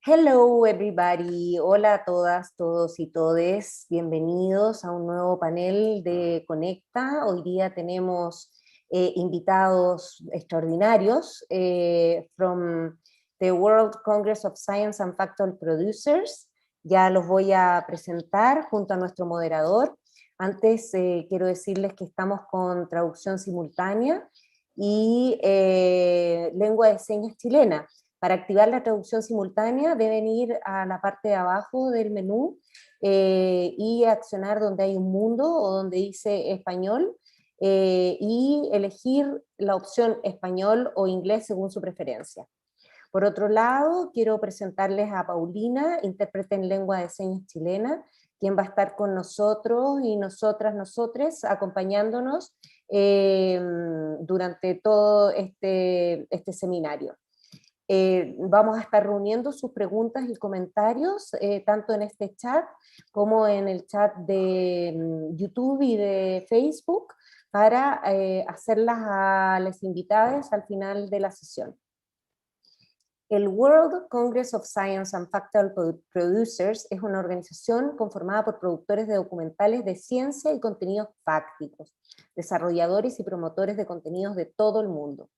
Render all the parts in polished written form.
Hello everybody, hola a todas, todos y todes, bienvenidos a un nuevo panel de Conecta. Hoy día tenemos invitados extraordinarios from the World Congress of Science and Factual Producers. Ya los voy a presentar junto a nuestro moderador. Antes quiero decirles que estamos con traducción simultánea y lengua de señas chilena. Para activar la traducción simultánea deben ir a la parte de abajo del menú y accionar donde hay un mundo o donde dice español y elegir la opción español o inglés según su preferencia. Por otro lado, quiero presentarles a Paulina, intérprete en lengua de señas chilena, quien va a estar con nosotros y nosotres, acompañándonos durante todo este seminario. Vamos a estar reuniendo sus preguntas y comentarios, tanto en este chat como en el chat de YouTube y de Facebook, para hacerlas a las invitadas al final de la sesión. El World Congress of Science and Factual Producers es una organización conformada por productores de documentales de ciencia y contenidos fácticos, desarrolladores y promotores de contenidos de todo el mundo.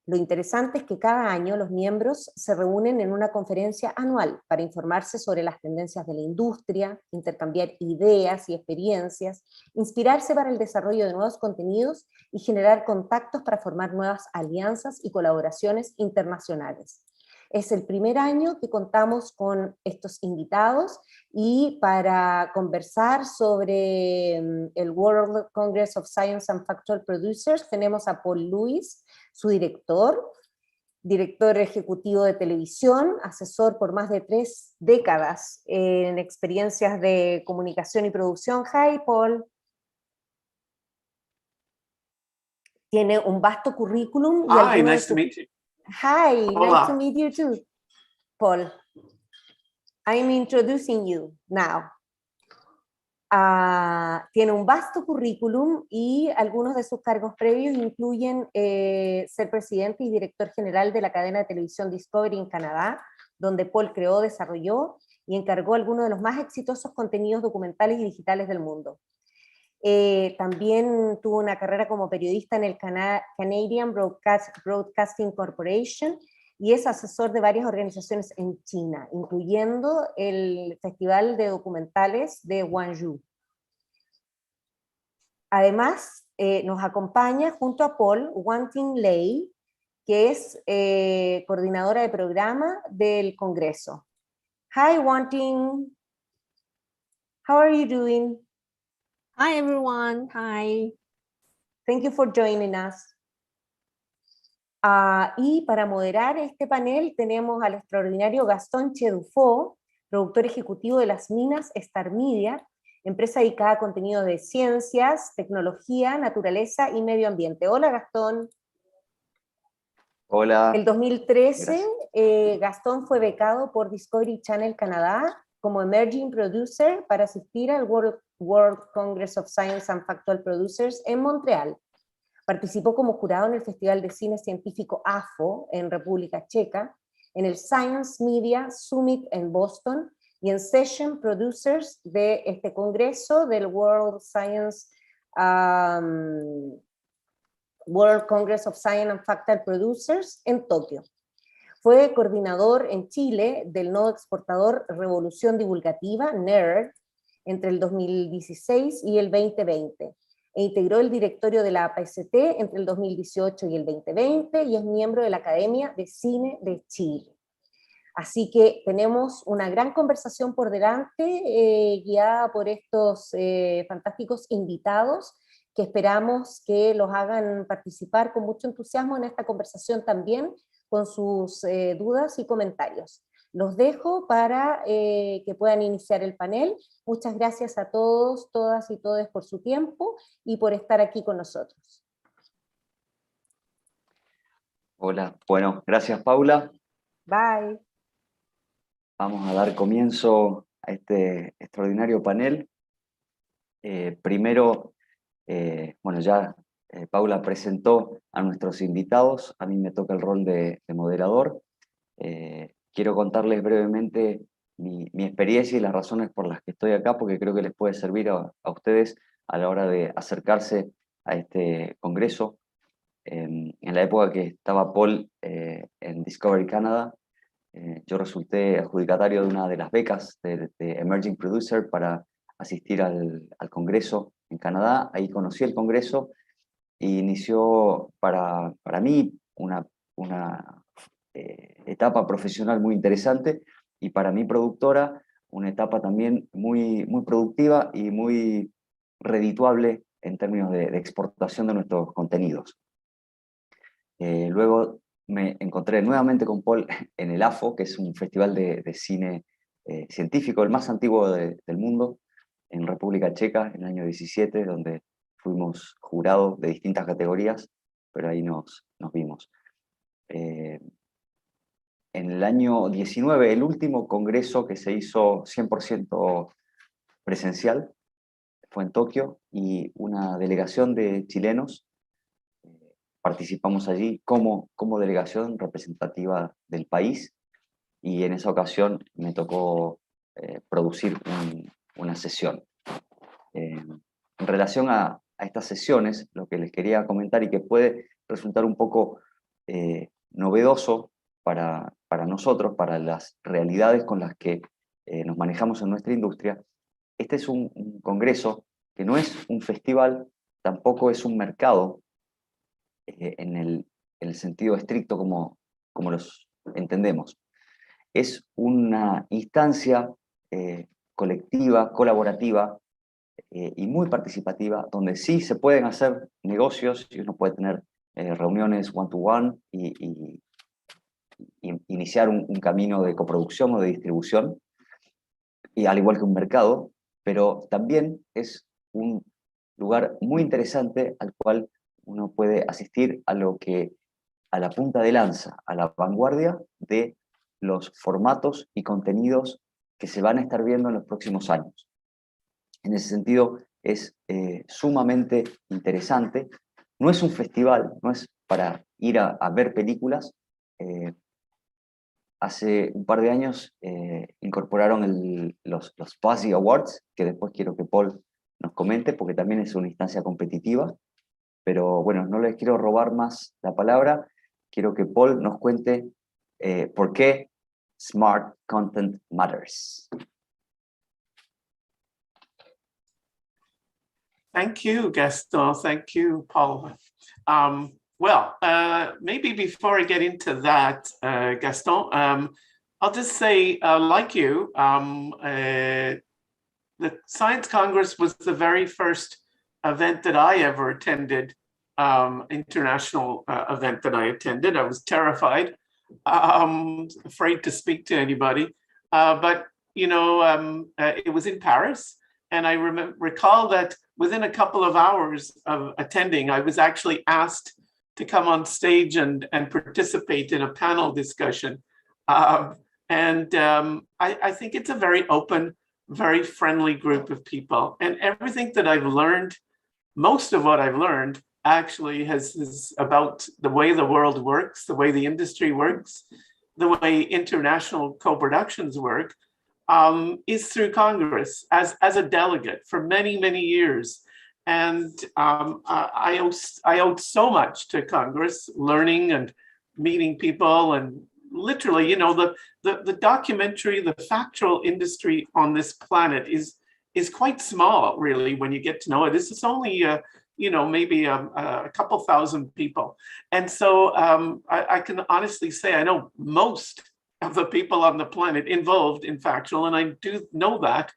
Lo interesante es que cada año los miembros se reúnen en una conferencia anual para informarse sobre las tendencias de la industria, intercambiar ideas y experiencias, inspirarse para el desarrollo de nuevos contenidos y generar contactos para formar nuevas alianzas y colaboraciones internacionales. Es el primer año que contamos con estos invitados y para conversar sobre el World Congress of Science and Factual Producers tenemos a Paul Lewis, su director ejecutivo de televisión, asesor por más de 3 décadas en experiencias de comunicación y producción. Hi, Paul. Tiene un vasto currículum. Hi, nice to meet you. Hi, Hola. nice to meet you too, Paul. I'm introducing you now. Tiene un vasto currículum y algunos de sus cargos previos incluyen ser presidente y director general de la cadena de televisión Discovery en Canadá, donde Paul creó, desarrolló y encargó algunos de los más exitosos contenidos documentales y digitales del mundo. También tuvo una carrera como periodista en el Canadian Broadcasting Corporation y es asesor de varias organizaciones en China, incluyendo el Festival de Documentales de Guangzhou. Además, nos acompaña junto a Paul Wanting Lei, que es coordinadora de programa del Congreso. Hi, Wanting. How are you doing? Hi, everyone. Hi. Thank you for joining us. Y para moderar este panel tenemos al extraordinario Gastón Chedufo, productor ejecutivo de las Minas Star Media, empresa dedicada a contenido de ciencias, tecnología, naturaleza y medio ambiente. Hola, Gastón. Hola. En 2013, Gastón fue becado por Discovery Channel Canadá como Emerging Producer para asistir al World Congress of Science and Factual Producers en Montreal. Participó como jurado en el Festival de Cine Científico AFO en República Checa, en el Science Media Summit en Boston y en Session Producers de este congreso del World Congress of Science and Factual Producers en Tokio. Fue coordinador en Chile del nodo exportador Revolución Divulgativa, NERD, entre el 2016 y el 2020. E integró el directorio de la APST entre el 2018 y el 2020 y es miembro de la Academia de Cine de Chile. Así que tenemos una gran conversación por delante, guiada por estos fantásticos invitados, que esperamos que los hagan participar con mucho entusiasmo en esta conversación también, con sus dudas y comentarios. Los dejo para que puedan iniciar el panel. Muchas gracias a todos, todas y todes por su tiempo y por estar aquí con nosotros. Hola, bueno, gracias Paula. Bye. Vamos a dar comienzo a este extraordinario panel. Primero, bueno, ya Paula presentó a nuestros invitados, a mí me toca el rol de moderador. quiero contarles brevemente mi experiencia y las razones por las que estoy acá, porque creo que les puede servir a ustedes a la hora de acercarse a este congreso. En la época que estaba Paul en Discovery Canada, yo resulté adjudicatario de una de las becas de Emerging Producer para asistir al congreso en Canadá. Ahí conocí el congreso y inició para mí una etapa profesional muy interesante, y para mi productora una etapa también muy productiva y muy redituable en términos de exportación de nuestros contenidos. Luego me encontré nuevamente con Paul en el AFO, que es un festival de cine científico, el más antiguo del mundo, en República Checa, en el año 17, donde fuimos jurados de distintas categorías, pero ahí nos vimos. En el año 19, el último congreso que se hizo 100% presencial fue en Tokio, y una delegación de chilenos participamos allí como delegación representativa del país, y en esa ocasión me tocó producir una sesión. En relación a estas sesiones, lo que les quería comentar, y que puede resultar un poco novedoso para nosotros, para las realidades con las que nos manejamos en nuestra industria, este es un congreso que no es un festival, tampoco es un mercado en el sentido estricto como los entendemos. Es una instancia colectiva, colaborativa y muy participativa, donde sí se pueden hacer negocios y uno puede tener reuniones one-to-one y iniciar un camino de coproducción o de distribución, y al igual que un mercado, pero también es un lugar muy interesante al cual uno puede asistir a la punta de lanza, a la vanguardia de los formatos y contenidos que se van a estar viendo en los próximos años. En ese sentido, es sumamente interesante. No es un festival, no es para ir a ver películas. Hace un par de años incorporaron los Buzzies Awards, que después quiero que Paul nos comente, porque también es una instancia competitiva. Pero bueno, no les quiero robar más la palabra. Quiero que Paul nos cuente por qué Smart Content Matters. Thank you, Gaston. Thank you, Paul. Maybe before I get into that, Gaston, I'll just say, like you, the Science Congress was the very first event that I ever attended, international event that I attended. I was terrified, afraid to speak to anybody, but you know, it was in Paris. And I recall that within a couple of hours of attending, I was actually asked to come on stage and participate in a panel discussion. I think it's a very open, very friendly group of people. And everything that I've learned, most of what I've learned actually is about the way the world works, the way the industry works, the way international co-productions work. Is through Congress as a delegate for many, many years. And I owed so much to Congress, learning and meeting people, and literally, you know, the documentary, the factual industry on this planet is quite small, really, when you get to know it. This is only, you know, maybe a couple thousand people. And so I can honestly say I know most of the people on the planet involved in Factual, and I do know that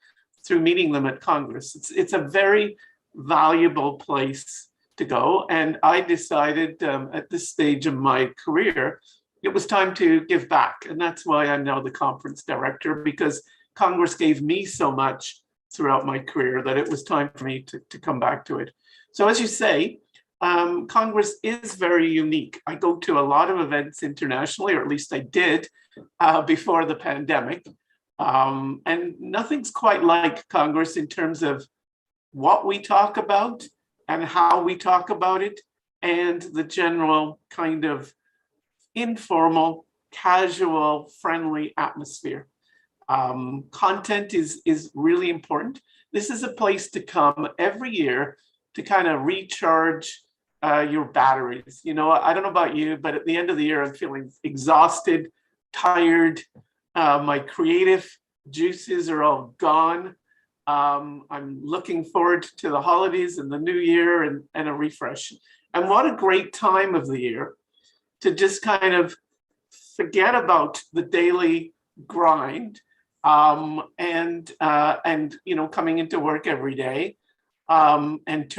through meeting them at Congress. It's a very valuable place to go, and I decided at this stage of my career, it was time to give back, and that's why I'm now the conference director, because Congress gave me so much throughout my career that it was time for me to come back to it. So as you say, Congress is very unique. I go to a lot of events internationally, or at least I did before the pandemic. And nothing's quite like Congress in terms of what we talk about and how we talk about it, and the general kind of informal, casual, friendly atmosphere. Content is really important. This is a place to come every year to kind of recharge your batteries. You know, I don't know about you, but at the end of the year, I'm feeling exhausted, tired. My creative juices are all gone. I'm looking forward to the holidays and the new year and a refresh. And what a great time of the year to just kind of forget about the daily grind and you know, coming into work every day and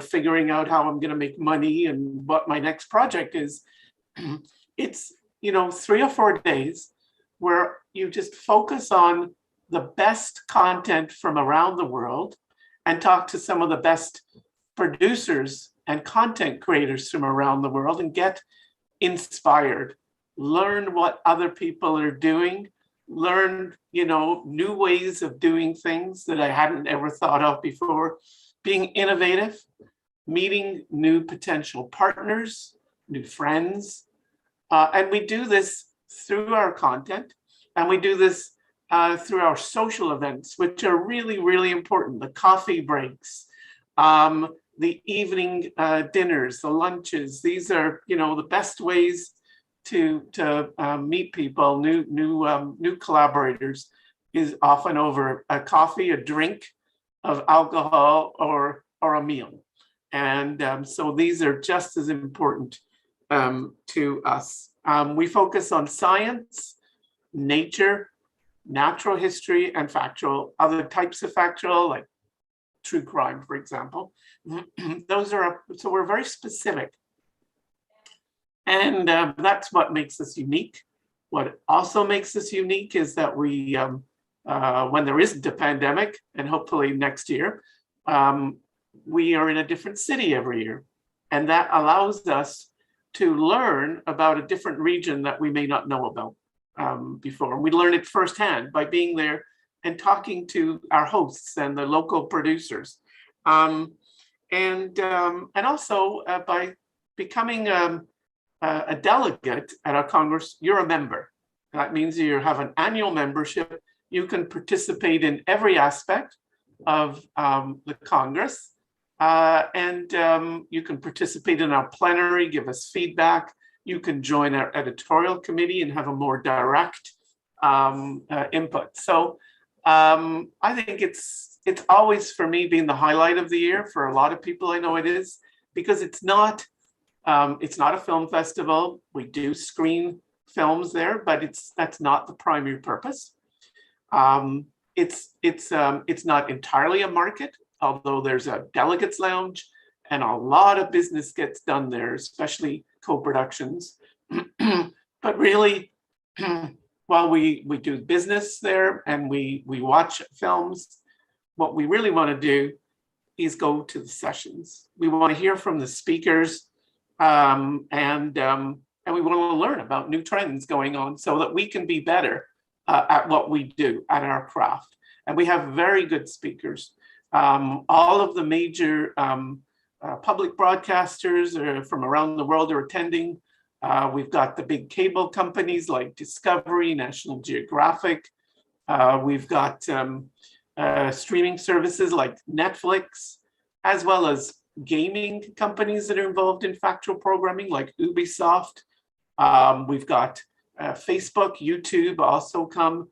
figuring out how I'm going to make money and what my next project is. It's, you know, 3 or 4 days where you just focus on the best content from around the world and talk to some of the best producers and content creators from around the world and get inspired, learn what other people are doing, learn, you know, new ways of doing things that I hadn't ever thought of before, being innovative, meeting new potential partners, new friends. And we do this through our content, and we do this through our social events, which are really, really important. The coffee breaks, the evening dinners, the lunches. These are, you know, the best ways to meet people, new collaborators, is often over a coffee, a drink of alcohol, or a meal. And so these are just as important to us. We focus on science, nature, natural history, and factual, other types of factual, like true crime, for example. Those are, so we're very specific. And that's what makes us unique. What also makes us unique is that we, when there isn't a pandemic, and hopefully next year, we are in a different city every year. And that allows us to learn about a different region that we may not know about before. We learn it firsthand by being there and talking to our hosts and the local producers. And also by becoming a delegate at our Congress, you're a member. That means you have an annual membership. You can participate in every aspect of the Congress. You can participate in our plenary, give us feedback. You can join our editorial committee and have a more direct input. So I think it's always, for me, been the highlight of the year. For a lot of people, I know it is, because it's not a film festival. We do screen films there, but that's not the primary purpose. It's not entirely a market, although there's a delegates lounge and a lot of business gets done there, especially co-productions. But really, while we do business there and we watch films, what we really want to do is go to the sessions. We want to hear from the speakers, and we want to learn about new trends going on so that we can be better at what we do, at our craft. And we have very good speakers. All of the major public broadcasters from around the world are attending. We've got the big cable companies like Discovery, National Geographic. We've got streaming services like Netflix, as well as gaming companies that are involved in factual programming like Ubisoft. We've got Facebook, YouTube also come.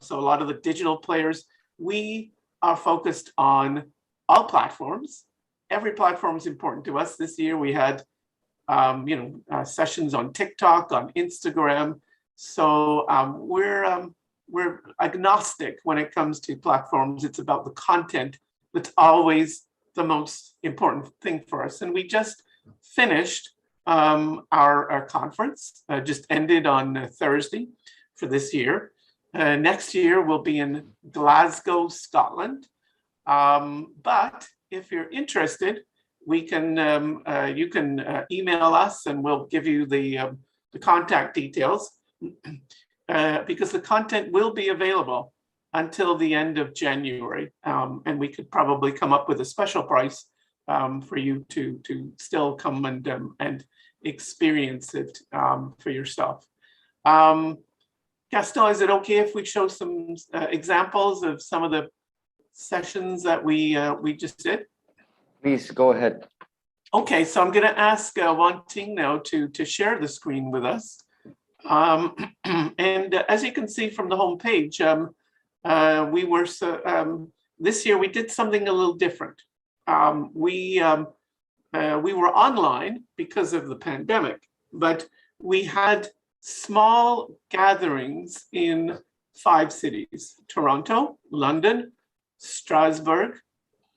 So a lot of the digital players. We are focused on all platforms. Every platform is important to us. This year we had sessions on TikTok, on Instagram. So we're agnostic when it comes to platforms. It's about the content that's always the most important thing for us. And we just finished our conference, just ended on Thursday for this year. Next year we'll be in Glasgow, Scotland. But if you're interested, we can you can email us and we'll give you the contact details because the content will be available until the end of January, and we could probably come up with a special price for you to still come and experience it for yourself. Gaston, is it okay if we show some examples of some of the sessions that we just did? Please go ahead. Okay, so I'm going to ask Wan Ting now to share the screen with us. And as you can see from the homepage, we were this year we did something a little different. We were online because of the pandemic, but we had small gatherings in 5 cities: Toronto, London, Strasbourg,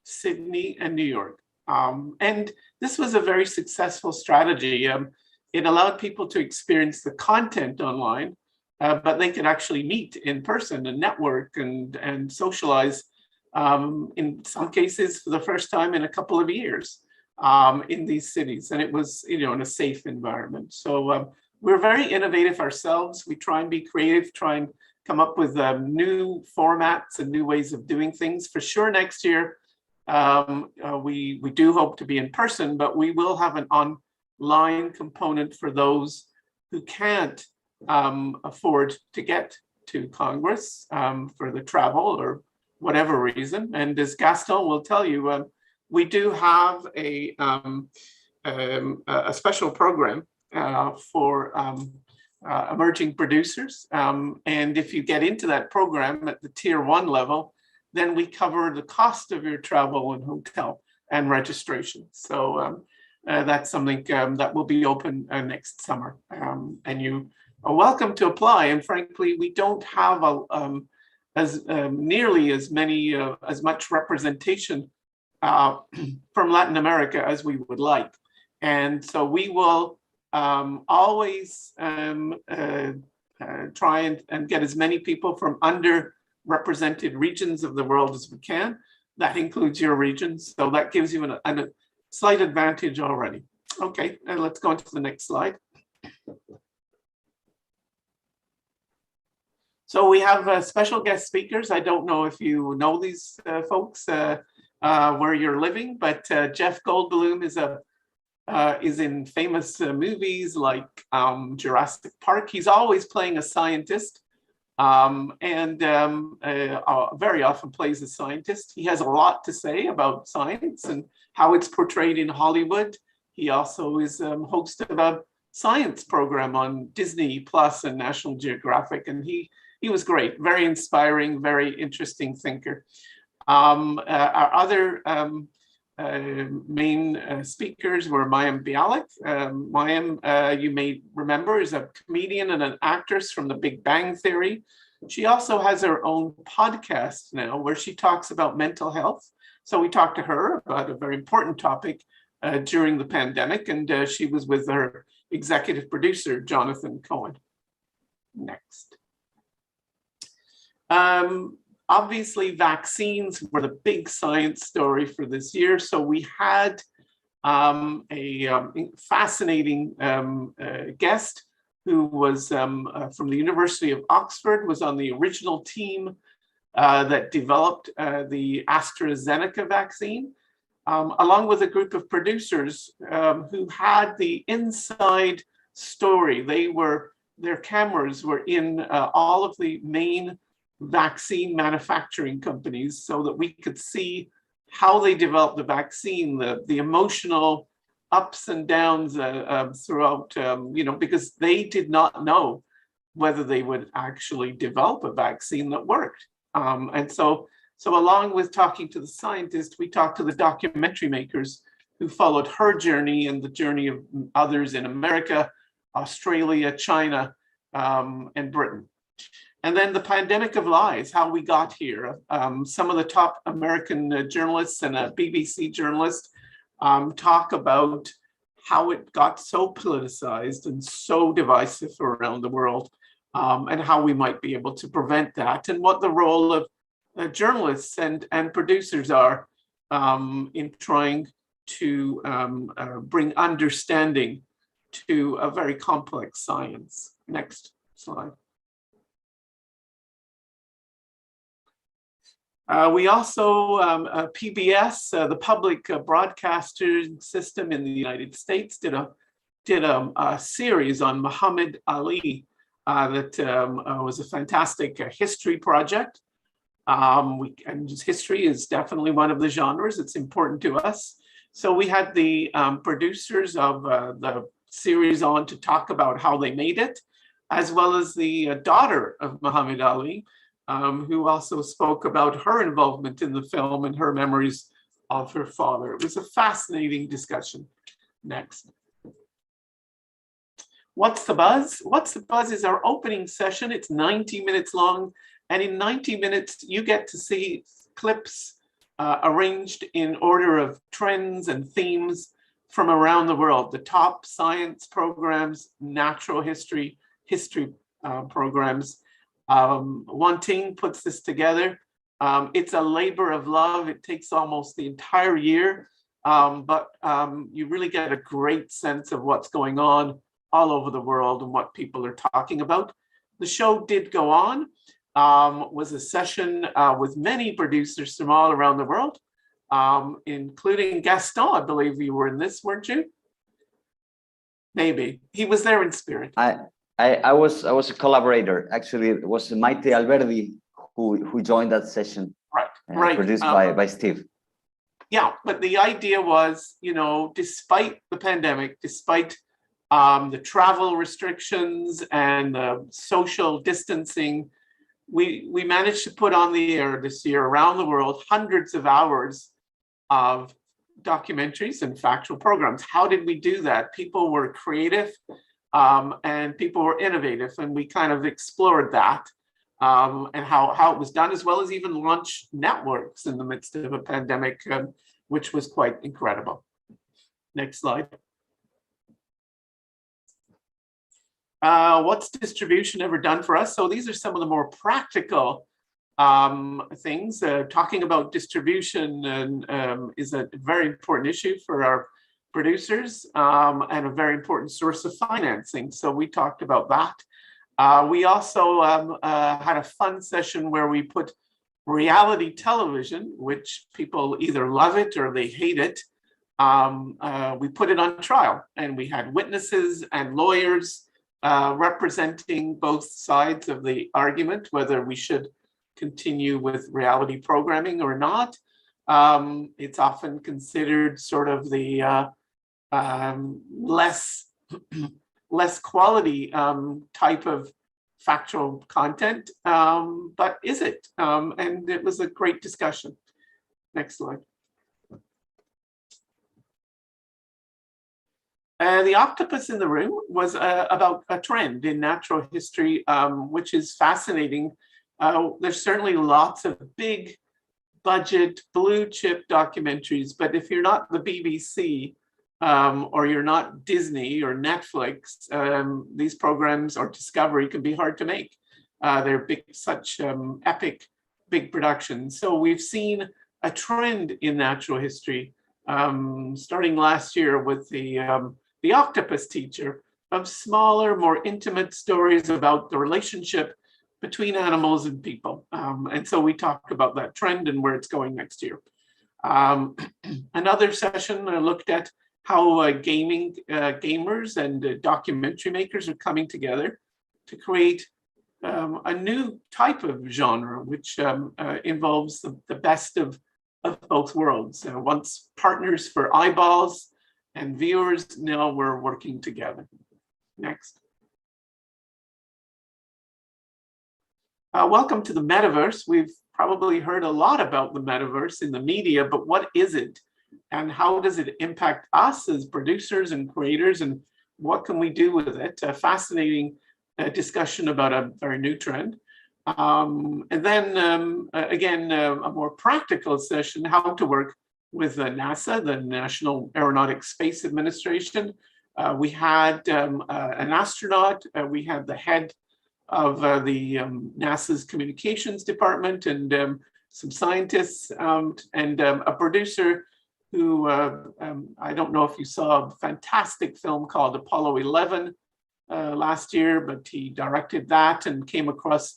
Sydney, and New York. And this was a very successful strategy. It allowed people to experience the content online, but they could actually meet in person and network and socialize, in some cases for the first time in a couple of years, in these cities. And it was, in a safe environment. So we're very innovative ourselves. We try and be creative, try and come up with new formats and new ways of doing things. For sure, next year, we do hope to be in person, but we will have an online component for those who can't afford to get to Congress for the travel or whatever reason. And as Gaston will tell you, we do have a special program for emerging producers. And if you get into that program at the tier 1 level, then we cover the cost of your travel and hotel and registration. So that's something that will be open next summer. And you are welcome to apply. And frankly, we don't have nearly as much representation from Latin America as we would like. And so we will always try and get as many people from underrepresented regions of the world as we can. That includes your region. So that gives you a slight advantage already. Okay, and let's go on to the next slide. So we have special guest speakers. I don't know if you know these folks where you're living, but Jeff Goldblum is in famous movies like Jurassic Park. He's always playing a scientist, and very often plays a scientist. He has a lot to say about science and how it's portrayed in Hollywood. He also is host of a science program on Disney Plus and National Geographic, and he was great, very inspiring, very interesting thinker. Our other main speakers were Mayam Bialik. Mayam, you may remember, is a comedian and an actress from The Big Bang Theory. She also has her own podcast now where she talks about mental health. So we talked to her about a very important topic during the pandemic, and she was with her executive producer, Jonathan Cohen. Next. Obviously, vaccines were the big science story for this year. So we had a fascinating guest who was from the University of Oxford, was on the original team that developed the AstraZeneca vaccine, along with a group of producers who had the inside story. Their cameras were in all of the main vaccine manufacturing companies so that we could see how they developed the vaccine, the emotional ups and downs throughout, because they did not know whether they would actually develop a vaccine that worked. And so along with talking to the scientists, we talked to the documentary makers who followed her journey and the journey of others in America, Australia, China, and Britain. And then the pandemic of lies, how we got here. Some of the top American journalists and a BBC journalist talk about how it got so politicized and so divisive around the world, and how we might be able to prevent that, and what the role of journalists and producers are in trying to bring understanding to a very complex science. Next slide. We also, PBS, the public broadcasting system in the United States, did a series on Muhammad Ali, that was a fantastic history project. And history is definitely one of the genres. It's important to us. So we had the producers of the series on to talk about how they made it, as well as the daughter of Muhammad Ali, who also spoke about her involvement in the film and her memories of her father. It was a fascinating discussion. Next. What's the Buzz? What's the Buzz is our opening session. It's 90 minutes long. And in 90 minutes, you get to see clips arranged in order of trends and themes from around the world. The top science programs, natural history programs. One team puts this together. It's a labor of love. It takes almost the entire year, but you really get a great sense of what's going on all over the world and what people are talking about. The show did go on, was a session with many producers from all around the world, including Gaston. I believe you were in this, weren't you? Maybe. He was there in spirit. I was a collaborator. Actually, it was Maite Alberdi who joined that session. Right. Produced by Steve. Yeah, but the idea was, despite the pandemic, despite the travel restrictions and the social distancing, we managed to put on the air this year around the world hundreds of hours of documentaries and factual programs. How did we do that? People were creative and people were innovative, and we kind of explored that and how it was done, as well as even launch networks in the midst of a pandemic, which was quite incredible. Next slide. What's distribution ever done for us? So these are some of the more practical things. Talking about distribution is a very important issue for our producers and a very important source of financing. So we talked about that. We also had a fun session where we put reality television, which people either love it or they hate it. We put it on trial, and we had witnesses and lawyers representing both sides of the argument, whether we should continue with reality programming or not. It's often considered sort of the less quality type of factual content, but is it? And it was a great discussion. Next slide. The octopus in the room was about a trend in natural history, which is fascinating. There's certainly lots of big budget, blue chip documentaries, but if you're not the BBC or you're not Disney or Netflix, these programs or Discovery can be hard to make. They're such epic, big productions. So we've seen a trend in natural history starting last year with the Octopus Teacher, of smaller, more intimate stories about the relationship between animals and people. And so we talked about that trend and where it's going next year. Another session looked at how gamers and documentary makers are coming together to create a new type of genre, which involves the best of both worlds. Once partners for eyeballs and viewers, now we're working together. Next. Welcome to the metaverse. We've probably heard a lot about the metaverse in the media, but what is it? And how does it impact us as producers and creators? And what can we do with it? A fascinating discussion about a very new trend. And then again, a more practical session, how to work with NASA, the National Aeronautics Space Administration. We had an astronaut, we had the head of the NASA's communications department, and some scientists, and a producer who, I don't know if you saw a fantastic film called Apollo 11 last year, but he directed that and came across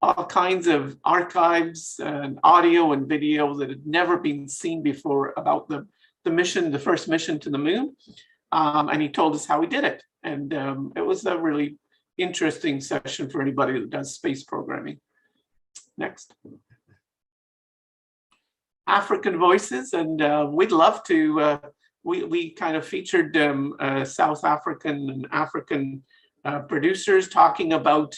all kinds of archives and audio and video that had never been seen before about the mission, the first mission to the moon. And he told us how he did it. And it was a really interesting session for anybody that does space programming. Next. African voices, and we'd love to, we kind of featured South African and African producers talking about,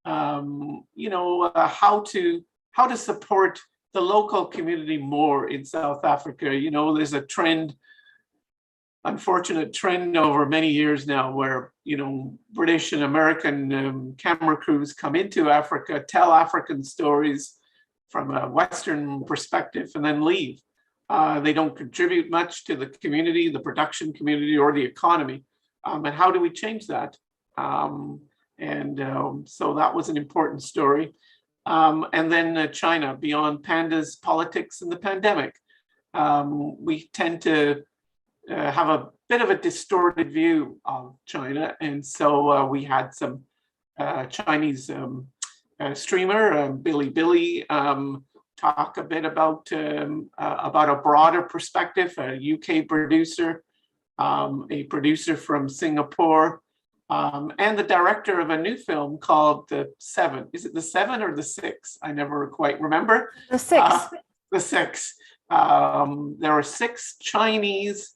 you know, how to support the local community more in South Africa. You know, there's a trend, unfortunate trend over many years now where, you know, British and American camera crews come into Africa, tell African stories from a Western perspective, and then leave. They don't contribute much to the community, the production community, or the economy. And how do we change that? So that was an important story. And then China, beyond pandas, politics, and the pandemic. We tend to have a bit of a distorted view of China. And so we had some Chinese streamer, Billy, talk a bit about a broader perspective, a UK producer, a producer from Singapore, and the director of a new film called The Seven. Is it The Seven or The Six? I never quite remember. The Six. The Six. There were 6 Chinese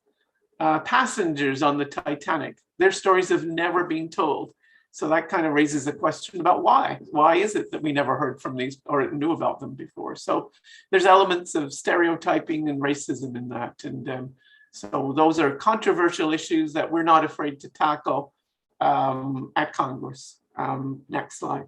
passengers on the Titanic. Their stories have never been told. So that kind of raises a question about why. Why is it that we never heard from these or knew about them before? So there's elements of stereotyping and racism in that. And so those are controversial issues that we're not afraid to tackle at Congress. Next slide.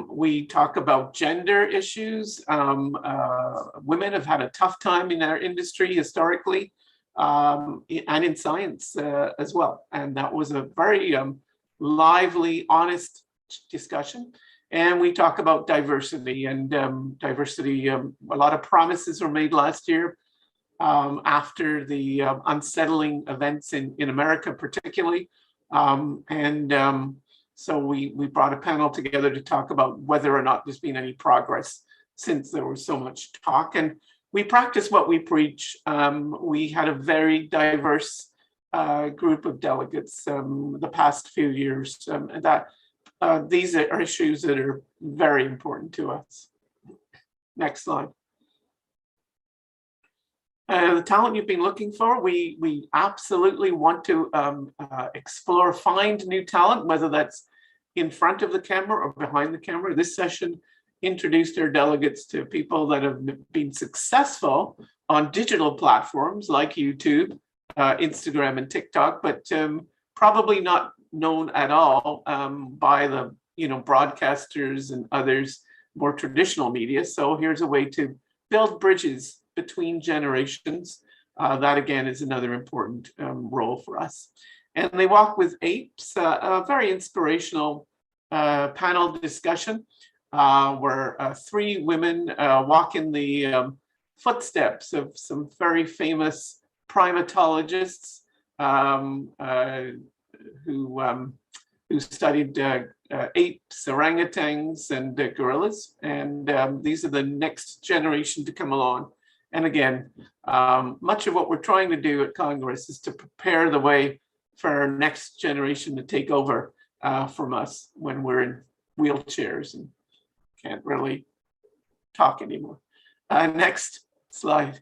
We talk about gender issues. Women have had a tough time in our industry historically. And in science as well. And that was a very lively, honest discussion. And we talk about diversity, and diversity, a lot of promises were made last year after the unsettling events in America particularly. So we brought a panel together to talk about whether or not there's been any progress since there was so much talk. And we practice what we preach. We had a very diverse group of delegates the past few years, and that these are issues that are very important to us. Next slide. The talent you've been looking for, we absolutely want to explore, find new talent, whether that's in front of the camera or behind the camera. This session introduced our delegates to people that have been successful on digital platforms like YouTube, Instagram, and TikTok, but probably not known at all by the broadcasters and others, more traditional media. So here's a way to build bridges between generations. That again is another important role for us. And they walk with apes, a very inspirational panel discussion where 3 women walk in the footsteps of some very famous primatologists who studied apes, orangutans, and gorillas. And these are the next generation to come along. And again, much of what we're trying to do at Congress is to prepare the way for our next generation to take over from us when we're in wheelchairs and can't really talk anymore. Next slide.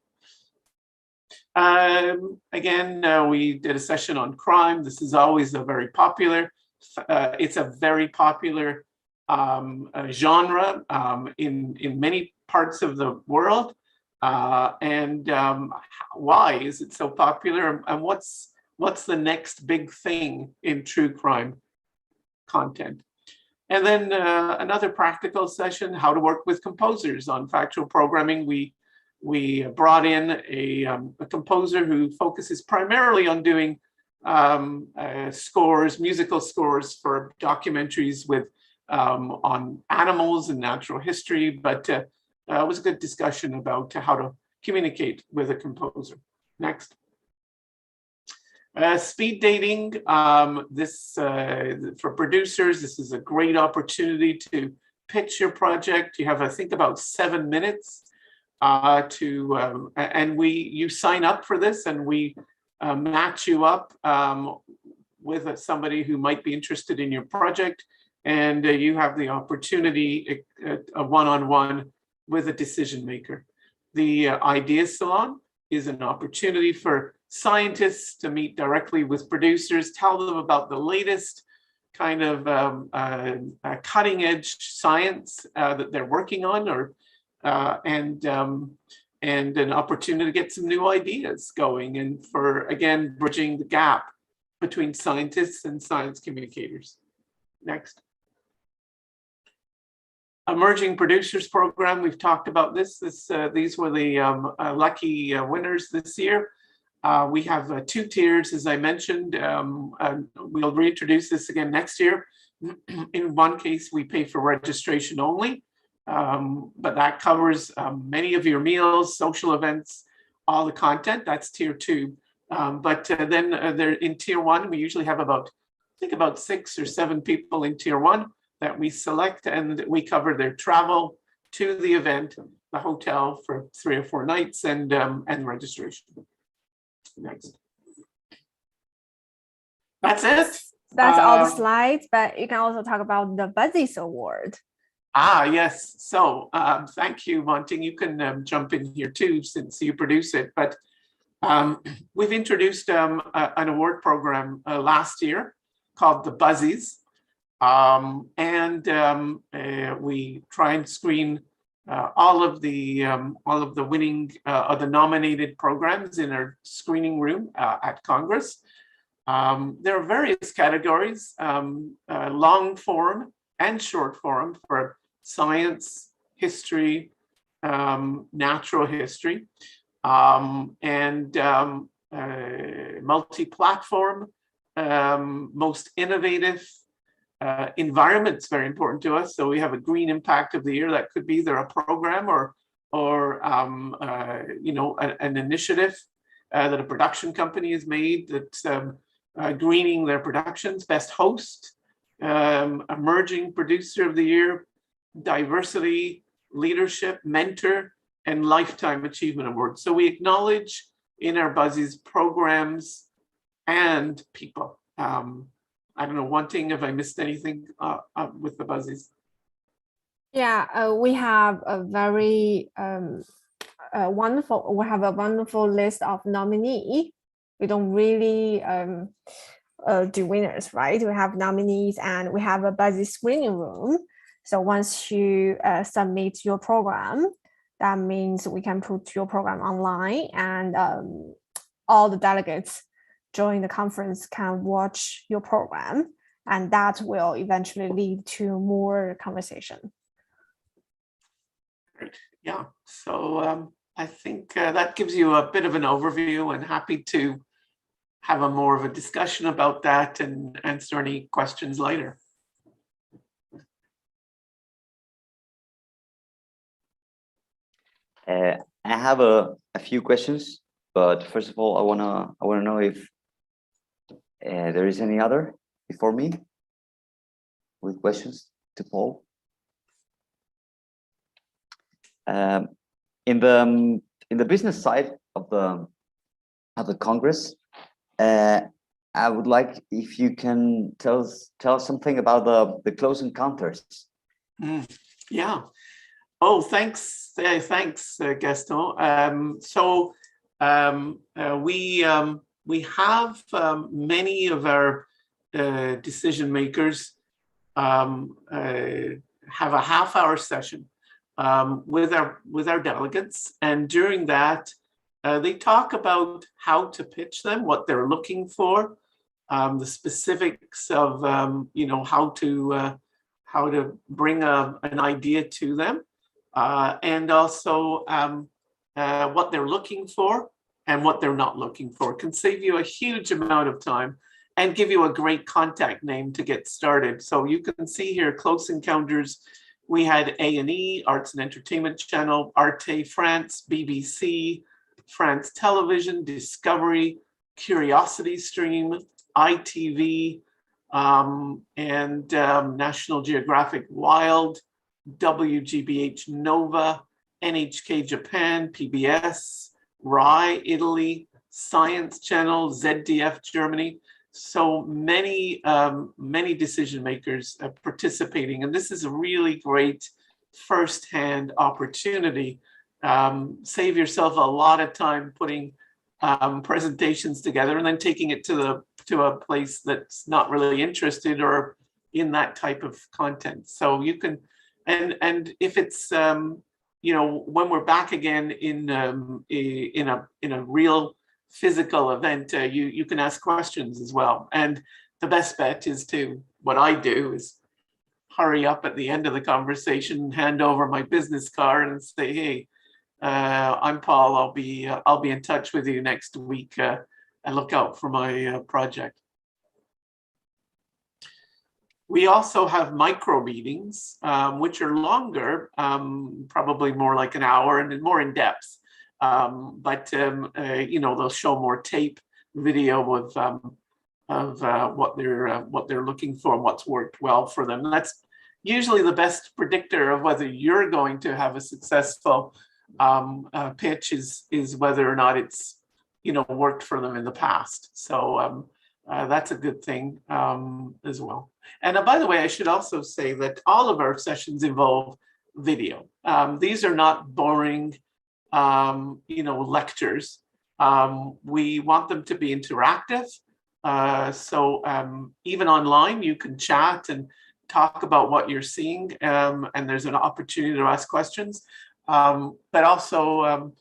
Again, we did a session on crime. This is always a very popular, it's a very popular genre in many parts of the world. Why is it so popular, and what's the next big thing in true crime content? And then another practical session, how to work with composers on factual programming. We brought in a composer who focuses primarily on doing scores, musical scores for documentaries with on animals and natural history, but it was a good discussion about how to communicate with a composer. Next. Speed dating, this for producers, this is a great opportunity to pitch your project. You have, I think, about 7 minutes and you sign up for this, and we match you up with somebody who might be interested in your project, and you have the opportunity, a one-on-one with a decision maker. The Idea Salon is an opportunity for scientists to meet directly with producers, tell them about the latest kind of cutting edge science that they're working on, or and an opportunity to get some new ideas going, and for, again, bridging the gap between scientists and science communicators. Next. Emerging Producers Program, we've talked about this. These were the lucky winners this year. We have 2 tiers, as I mentioned. We'll reintroduce this again next year. In one case, we pay for registration only, but that covers many of your meals, social events, all the content. That's tier 2. But then there in tier 1, we usually have about 6 or 7 people in tier 1 that we select, and we cover their travel to the event, the hotel for 3 or 4 nights, and registration. Next. That's it. That's all the slides, but you can also talk about the Buzzies Award. Yes. So thank you, Monting. You can jump in here too, since you produce it. But we've introduced an award program last year called the Buzzies. We try and screen all of the winning or the nominated programs in our screening room at Congress. There are various categories, long form and short form for science, history, natural history, and multi-platform, most innovative. Environment's very important to us, so we have a green impact of the year. That could be either a program or an initiative that a production company has made that's greening their productions. Best host, emerging producer of the year, diversity, leadership, mentor, and lifetime achievement award. So we acknowledge in our Buzzies programs and people. I don't know, one thing, if I missed anything with the Buzzies. Yeah, we have a very wonderful list of nominees. We don't really do winners, right? We have nominees, and we have a Buzzies screening room. So once you submit your program, that means we can put your program online, and all the delegates join the conference can watch your program, and that will eventually lead to more conversation. Great. Yeah. So I think that gives you a bit of an overview, and happy to have a more of a discussion about that and answer any questions later. I have a few questions, but first of all, I wanna know if there is any other before me with questions to Paul. In the business side of the Congress, I would like if you can tell us something about the close encounters. Yeah. Oh, thanks, Gaston. We have many of our decision makers have a half-hour session with our delegates, and during that they talk about how to pitch them, what they're looking for, the specifics of how to bring an idea to them, and also what they're looking for and what they're not looking for. Can save you a huge amount of time and give you a great contact name to get started. So you can see here, Close Encounters, we had A&E, Arts and Entertainment Channel, Arte France, BBC, France Television, Discovery, Curiosity Stream, ITV, and National Geographic Wild, WGBH Nova, NHK Japan, PBS, RAI Italy, Science Channel, ZDF Germany. so many decision makers participating, and this is a really great first-hand opportunity. Save yourself a lot of time putting presentations together and then taking it to a place that's not really interested or in that type of content. So you can, and if it's you know, when we're back again in a real physical event, you can ask questions as well. And the best bet is to, what I do is hurry up at the end of the conversation, hand over my business card and say, hey, I'm Paul, I'll be in touch with you next week, and look out for my project. We also have micro meetings, which are longer, probably more like an hour and more in depth. But you know, they'll show more tape video of what they're looking for and what's worked well for them. And that's usually the best predictor of whether you're going to have a successful pitch is whether or not it's, you know, worked for them in the past. So that's a good thing as well. And by the way, I should also say that all of our sessions involve video. These are not boring, you know, lectures. We want them to be interactive. So even online, you can chat and talk about what you're seeing, and there's an opportunity to ask questions. But also,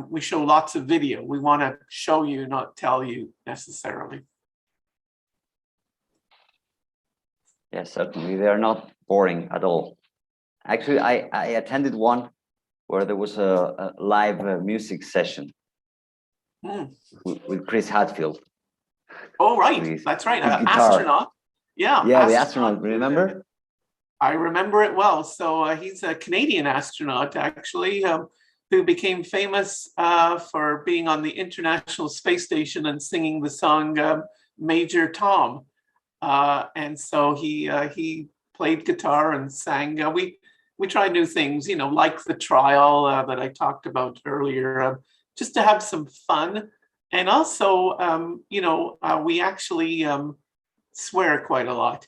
we show lots of video. We want to show you, not tell you necessarily. Yes, certainly. They are not boring at all. Actually, I attended one where there was a live music session with Chris Hadfield. Oh, right. That's right. An guitar. Astronaut. Yeah. Yeah, the astronaut. Remember? I remember it well. So he's a Canadian astronaut, actually, who became famous for being on the International Space Station and singing the song Major Tom. And so he played guitar and sang. We try new things, you know, like the trial that I talked about earlier, just to have some fun. And also, you know, we actually swear quite a lot.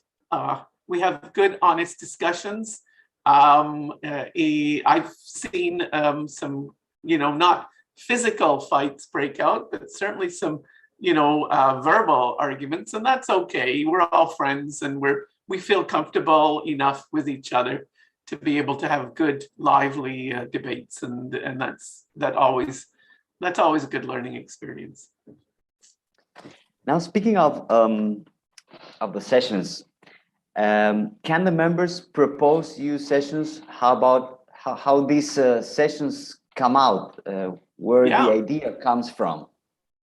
We have good, honest discussions. I've seen some, you know, not physical fights break out, but certainly some, you know, verbal arguments, and that's okay. We're all friends, and we feel comfortable enough with each other to be able to have good, lively debates, and that's always a good learning experience. Now, speaking of the sessions, can the members propose new sessions? How about how these sessions come out? Where the idea comes from?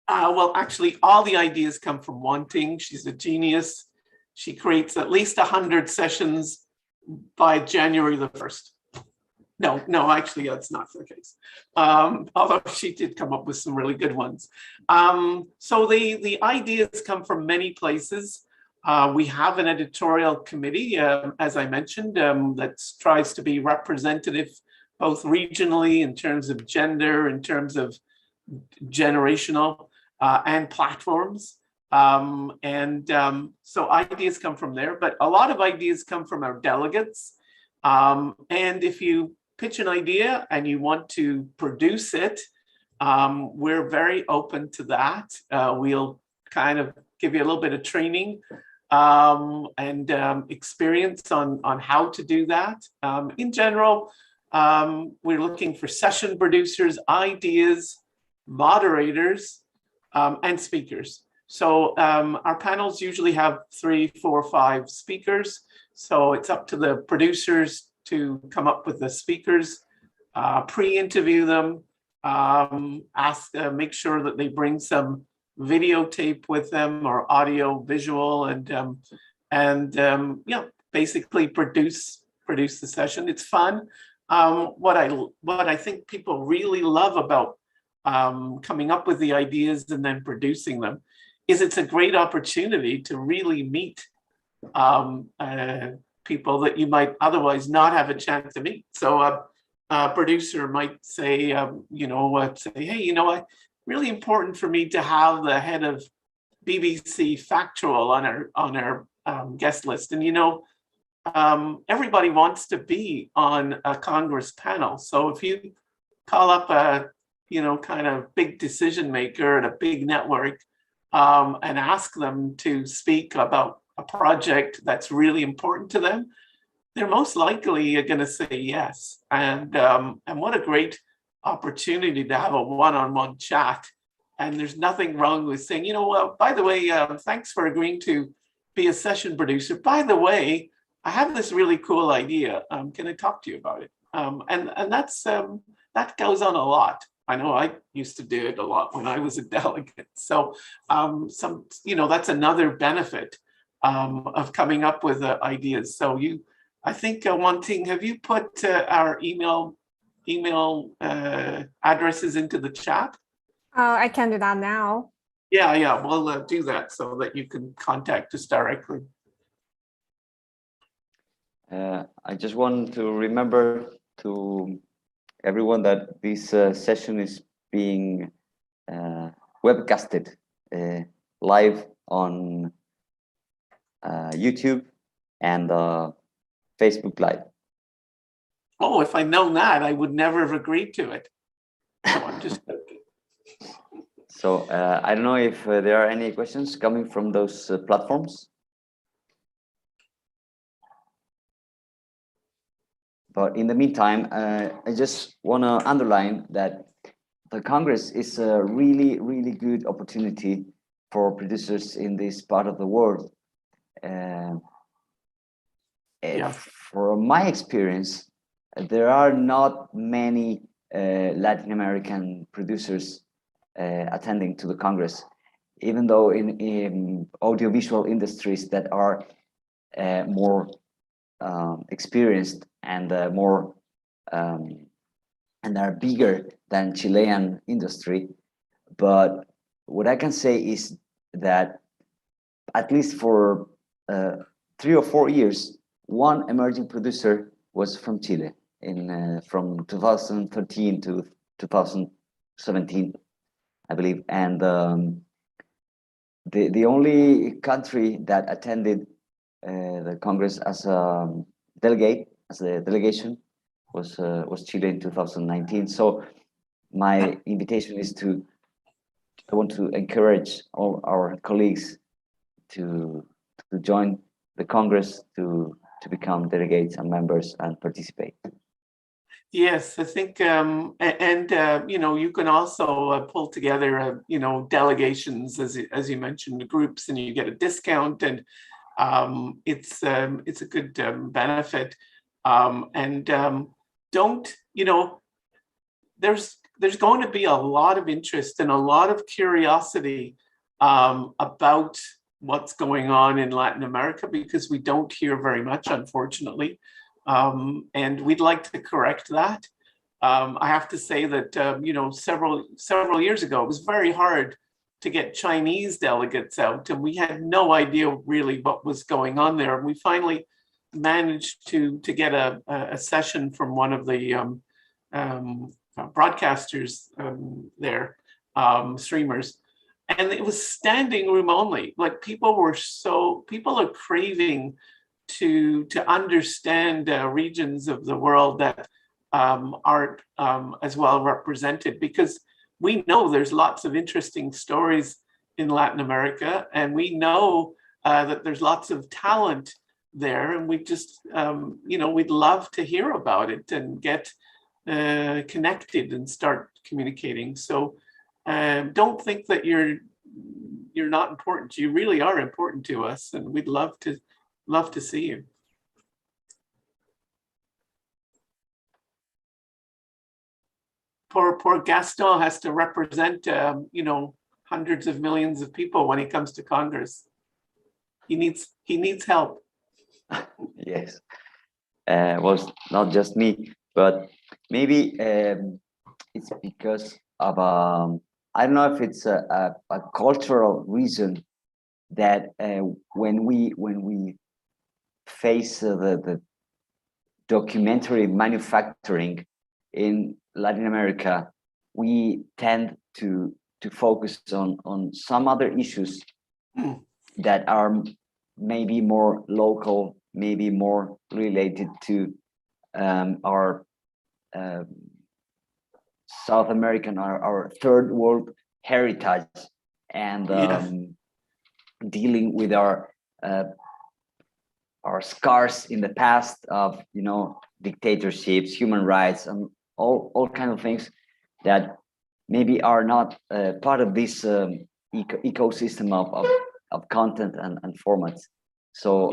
Well, actually, all the ideas come from Wanting. She's a genius. She creates at least 100 sessions by January the 1st. No, actually, that's not the case. Although she did come up with some really good ones. So the ideas come from many places. We have an editorial committee, as I mentioned, that tries to be representative both regionally in terms of gender, in terms of generational, and platforms. So ideas come from there, but a lot of ideas come from our delegates. And if you pitch an idea and you want to produce it, we're very open to that. We'll kind of give you a little bit of training and experience on how to do that. In general, we're looking for session producers, ideas, moderators, and speakers. So our panels usually have 3, 4, 5 speakers. So it's up to the producers to come up with the speakers, pre-interview them, make sure that they bring some videotape with them or audio visual, and basically produce the session. It's fun. What I think people really love about coming up with the ideas and then producing them is it's a great opportunity to really meet people that you might otherwise not have a chance to meet. So a producer might say, hey, you know what, really important for me to have the head of BBC Factual on our guest list, and everybody wants to be on a Congress panel. So if you call up a kind of big decision maker at a big network and ask them to speak about a project that's really important to them, they're most likely going to say yes. And what a great opportunity to have a one-on-one chat. And there's nothing wrong with saying, well, by the way, thanks for agreeing to be a session producer. By the way, I have this really cool idea. Can I talk to you about it? And that's that goes on a lot. I know I used to do it a lot when I was a delegate. So that's another benefit of coming up with ideas. So I think one thing, have you put our email addresses into the chat? I can do that now. Yeah, we'll do that so that you can contact us directly. I just want to remember to everyone that this session is being webcasted live on YouTube and Facebook Live. Oh, if I'd known that, I would never have agreed to it. So I'm just joking. So I don't know if there are any questions coming from those platforms. But in the meantime, I just want to underline that the Congress is a really, really good opportunity for producers in this part of the world. From my experience, there are not many Latin American producers attending to the Congress, even though in audiovisual industries that are more experienced and more and are bigger than Chilean industry. But what I can say is that at least for 3 or 4 years, one emerging producer was from Chile from 2013 to 2017, I believe. And the only country that attended the Congress as a delegation was Chile in 2019. So my invitation is I want to encourage all our colleagues to join the Congress, to become delegates and members and participate. Yes, I think, you can also pull together, delegations, as you mentioned, groups, and you get a discount, and it's a good benefit. There's going to be a lot of interest and a lot of curiosity about what's going on in Latin America, because we don't hear very much, unfortunately. And we'd like to correct that. I have to say that, several years ago, it was very hard to get Chinese delegates out, and we had no idea really what was going on there. And we finally managed to get a session from one of the broadcasters there, streamers. And it was standing room only. Like people are craving to understand regions of the world that aren't as well represented, because we know there's lots of interesting stories in Latin America, and we know that there's lots of talent there, and we just we'd love to hear about it and get connected and start communicating. So don't think that you're not important. You really are important to us, and we'd love to see you. Poor Gaston has to represent hundreds of millions of people when he comes to Congress. He needs help. Yes. Well, it's not just me, but maybe it's because of I don't know if it's a cultural reason that when we face the documentary manufacturing in Latin America, we tend to focus on some other issues that are maybe more local, maybe more related to our South American, our third world heritage, and dealing with our scars in the past of, you know, dictatorships, human rights, and all kind of things that maybe are not part of this ecosystem of content and formats. So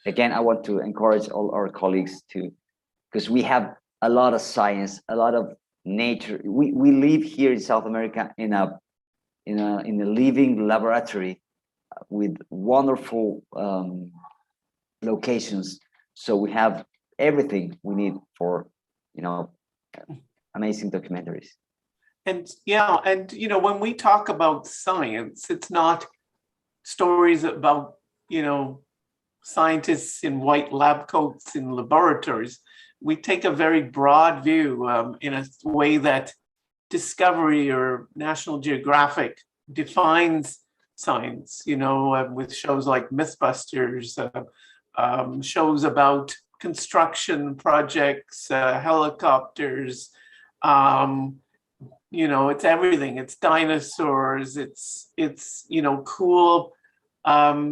again, I want to encourage all our colleagues to, because we have a lot of science, a lot of nature. We live here in South America in a living laboratory with wonderful locations. So we have everything we need for, you know, amazing documentaries. And you know, when we talk about science, it's not stories about, you know, scientists in white lab coats in laboratories. We take a very broad view in a way that Discovery or National Geographic defines science, you know, with shows like Mythbusters, shows about construction projects, helicopters, you know, it's everything. It's dinosaurs, it's you know, cool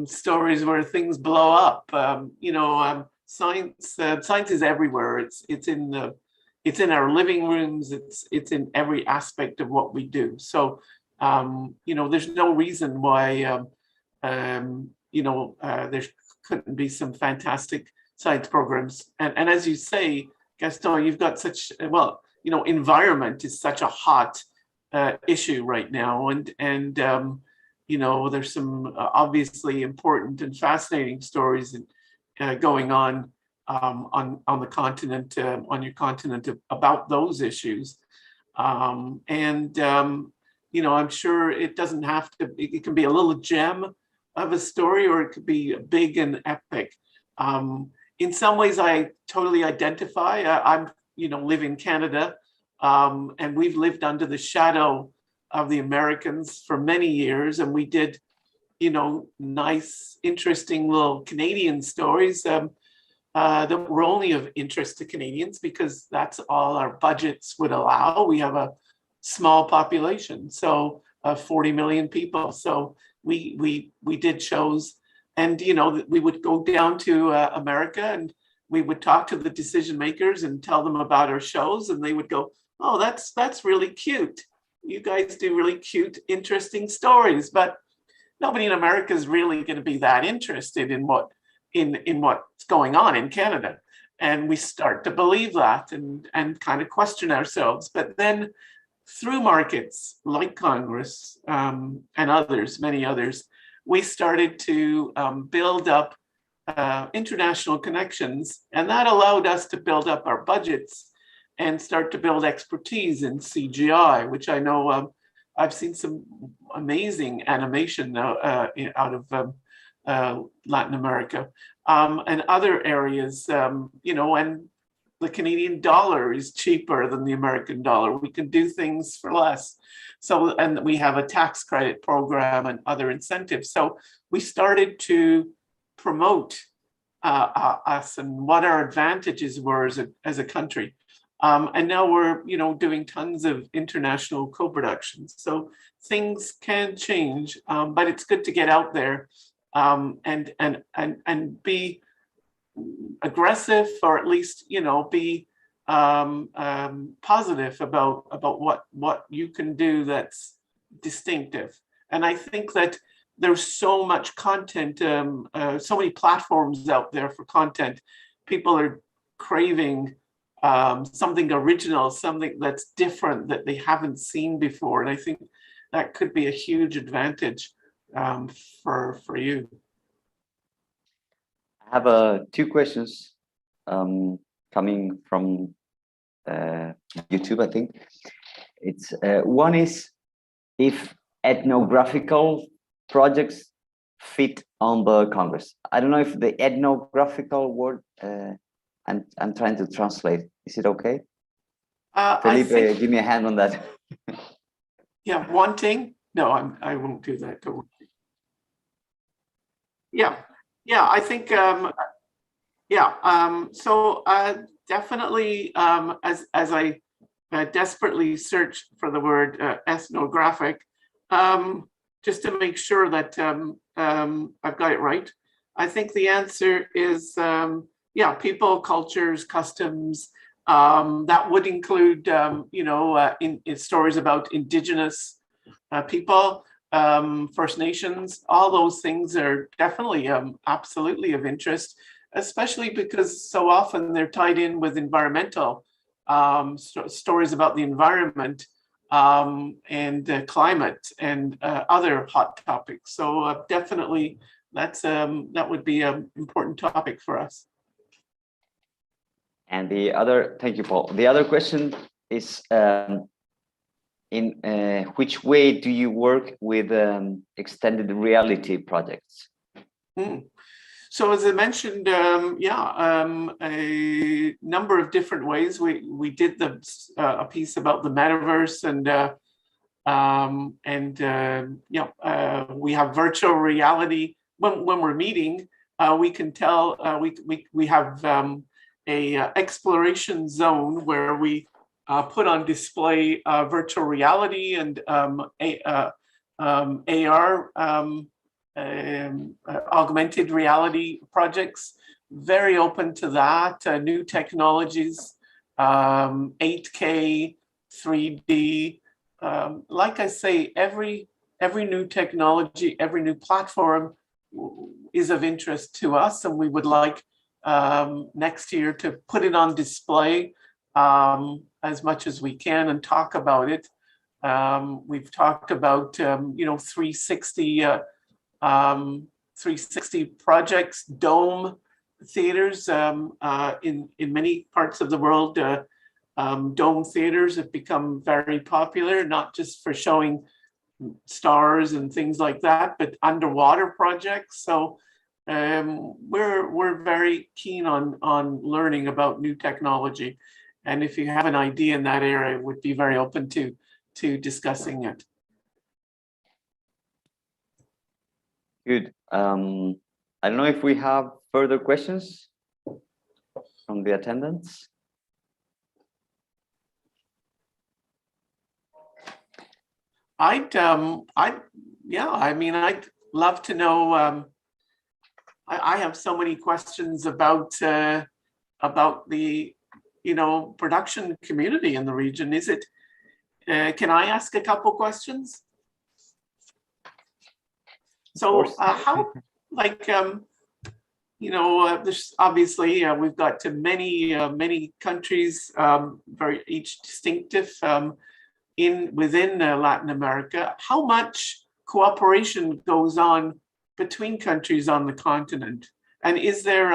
stories where things blow up. You know, science is everywhere. It's in our living rooms. It's in every aspect of what we do. So you know, there's no reason why you know, there couldn't be some fantastic science programs. And as you say, Gaston, you've got such, well, you know, environment is such a hot issue right now, and you know, there's some obviously important and fascinating stories going on the continent, on your continent, about those issues, and you know, I'm sure it doesn't have to. It can be a little gem of a story, or it could be big and epic. In some ways, I totally identify. I'm, you know, live in Canada, and we've lived under the shadow of the Americans for many years, and we did, you know, nice, interesting little Canadian stories that were only of interest to Canadians because that's all our budgets would allow. We have a small population, so 40 million people. So we did shows, and you know, we would go down to America, and we would talk to the decision makers and tell them about our shows, and they would go, "Oh, that's really cute. You guys do really cute, interesting stories." But nobody in America is really going to be that interested in what's going on in Canada. And we start to believe that and kind of question ourselves. But then through markets like Congress and others, many others, we started to build up international connections, and that allowed us to build up our budgets and start to build expertise in CGI, which I know I've seen some amazing animation out of Latin America and other areas, you know, and the Canadian dollar is cheaper than the American dollar. We can do things for less. So, and we have a tax credit program and other incentives. So we started to promote us and what our advantages were as a country. And now we're, you know, doing tons of international co-productions. So things can change, but it's good to get out there and be aggressive, or at least, you know, be positive about what you can do that's distinctive. And I think that there's so much content, so many platforms out there for content. People are craving something original, something that's different that they haven't seen before. And I think that could be a huge advantage for you. I have two questions coming from YouTube, I think. It's one is if ethnographical projects fit on the Congress. I don't know if the ethnographical word, I'm trying to translate. Is it okay? Felipe, give me a hand on that. Yeah, wanting? No, I won't do that. Don't worry. Yeah, yeah, I think, yeah, so definitely, as I desperately search for the word ethnographic, just to make sure that I've got it right, I think the answer is, yeah, people, cultures, customs. That would include, you know, in stories about Indigenous people, First Nations. All those things are definitely absolutely of interest, especially because so often they're tied in with environmental stories about the environment and climate and other hot topics. So definitely that would be an important topic for us. And the other, thank you, Paul. The other question is, in which way do you work with extended reality projects? So as I mentioned, yeah, a number of different ways. We did a piece about the metaverse, and you know, we have virtual reality. When we're meeting, we can tell we have a exploration zone where we put on display virtual reality and AR. Augmented reality projects, very open to that, new technologies, 8K, 3D. Like I say, every new technology, every new platform is of interest to us, and we would like next year to put it on display as much as we can and talk about it. We've talked about, you know, 360 projects, dome theaters in many parts of the world. Dome theaters have become very popular, not just for showing stars and things like that, but underwater projects. So we're very keen on learning about new technology, and if you have an idea in that area, would be very open to discussing it. Good. I don't know if we have further questions from the attendants. Yeah, I mean, I'd love to know. I have so many questions about the, you know, production community in the region. Is it? Can I ask a couple questions? So how, like, you know, there's obviously we've got to many countries, very each distinctive within Latin America. How much cooperation goes on between countries on the continent? And is there,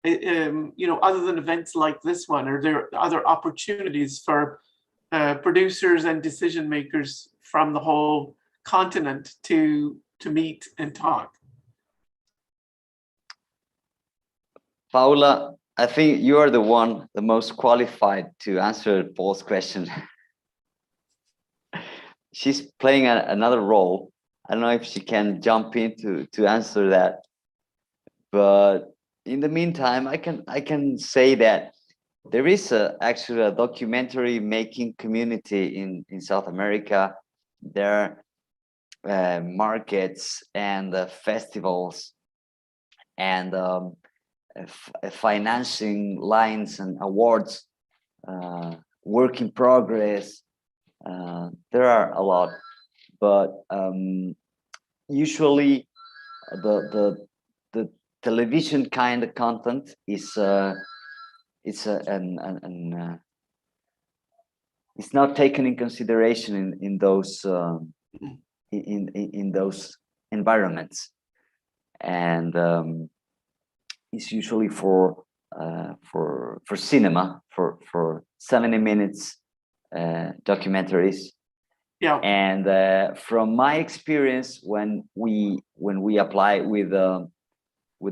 you know, other than events like this one, are there other opportunities for producers and decision makers from the whole continent to meet and talk? Paula, I think you are the most qualified to answer Paul's question. She's playing another role. I don't know if she can jump in to answer that. But in the meantime, I can say that there is actually a documentary making community in South America. There are markets and festivals and financing lines and awards, work in progress. There are a lot, but usually the television kind of content is it's not taken in consideration in those in those environments, and it's usually for cinema, for 70 minutes documentaries. Yeah. And from my experience, when we apply with the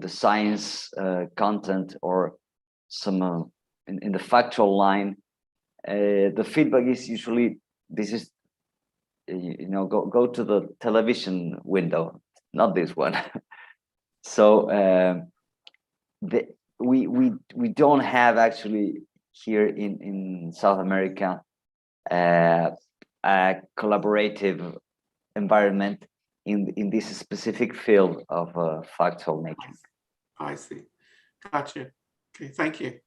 science content or some in the factual line, the feedback is usually, this is, you know, go to the television window, not this one. So we don't have actually here in South America a collaborative environment in this specific field of factual making. I see. Gotcha. Okay, thank you.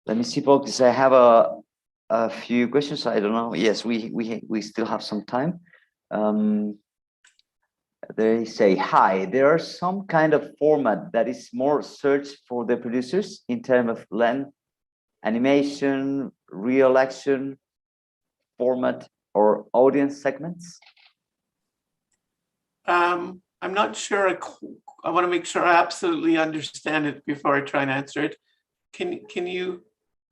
Let me see, Paul, because I have a few questions. I don't know. Yes, we still have some time. They say, hi, there are some kind of format that is more searched for the producers in terms of length, animation, real action, format, or audience segments? I'm not sure. I want to make sure I absolutely understand it before I try and answer it. Can you,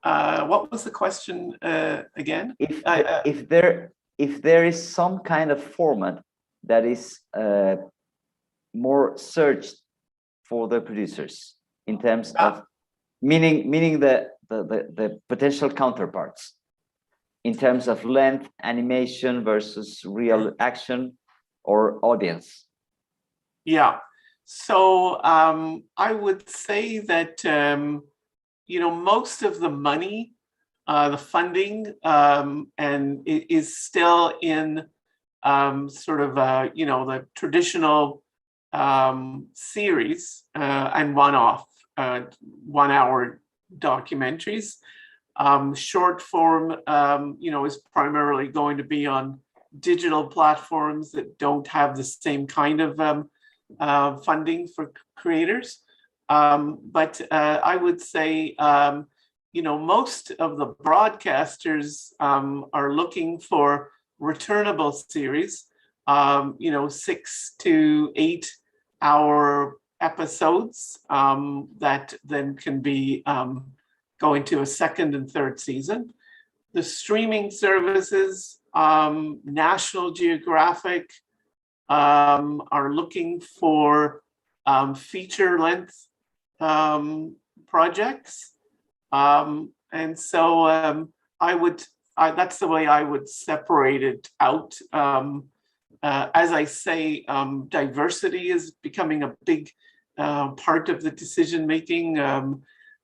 what was the question again? If there is some kind of format that is more searched for the producers in terms of meaning the potential counterparts in terms of length, animation versus real action or audience. Yeah, so I would say that most of the money, the funding, and it is still in sort of the traditional series and one-off 1 hour documentaries. Short form is primarily going to be on digital platforms that don't have the same kind of funding for creators. But I would say most of the broadcasters are looking for returnable series, 6 to 8 hour episodes that then can be go into a second and third season. The streaming services, National Geographic, are looking for feature length projects. And so that's the way I would separate it out. As I say, diversity is becoming a big part of the decision making.